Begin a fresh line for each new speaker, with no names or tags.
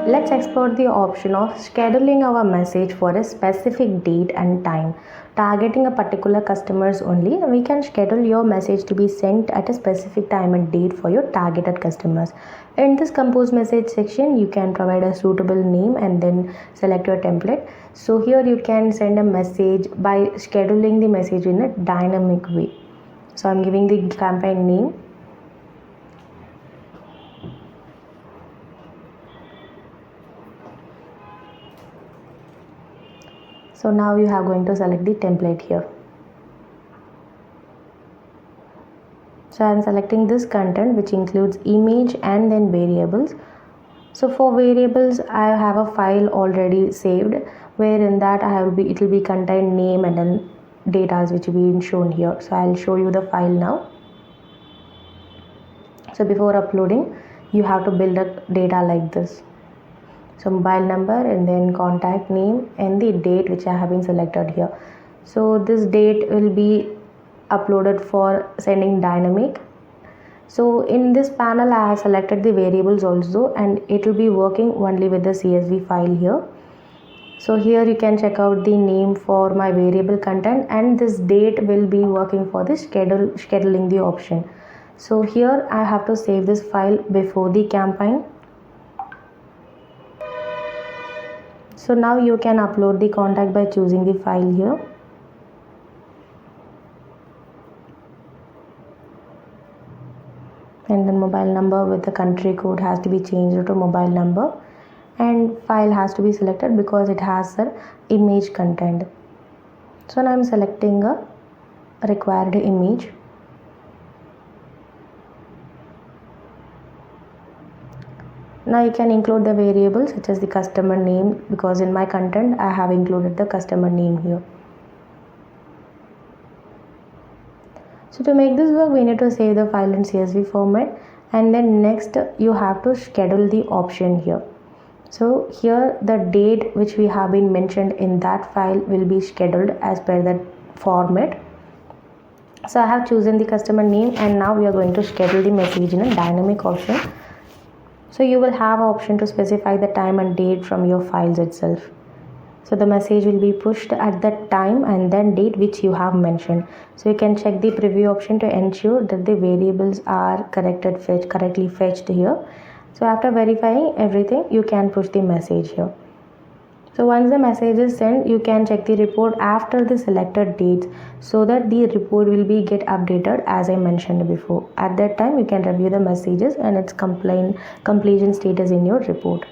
Let's explore the option of scheduling our message for a specific date and time. Targeting a particular customers only, we can schedule your message to be sent at a specific time and date for your targeted customers. In this compose message section, you can provide a suitable name and then select your template. So here you can send a message by scheduling the message in a dynamic way. So I'm giving the campaign name. So now you are going to select the template here. So I am selecting this content, which includes image and then variables. So for variables, I have a file already saved, where in that it will be contain name and then data which will be shown here. So I'll show you the file now. So before uploading, you have to build a data like this. So mobile number and then contact name and the date which I have been selected here. So this date will be uploaded for sending dynamic. So in this panel I have selected the variables also, and it will be working only with the CSV file here. So here you can check out the name for my variable content, and this date will be working for the scheduling the option. So here I have to save this file before the campaign. So now you can upload the contact by choosing the file here. And then mobile number with the country code has to be changed to mobile number, and file has to be selected because it has the image content. So now I'm selecting a required image. Now you can include the variables such as the customer name, because in my content I have included the customer name here. So to make this work, we need to save the file in CSV format, and then next you have to schedule the option here. So here the date which we have been mentioned in that file will be scheduled as per that format. So I have chosen the customer name, and now we are going to schedule the message in a dynamic option. So you will have an option to specify the time and date from your files itself. So the message will be pushed at that time and then date which you have mentioned. So you can check the preview option to ensure that the variables are correctly fetched here. So after verifying everything, you can push the message here. So once the message is sent, you can check the report after the selected dates, so that the report will be get updated as I mentioned before. At that time, you can review the messages and its completion status in your report.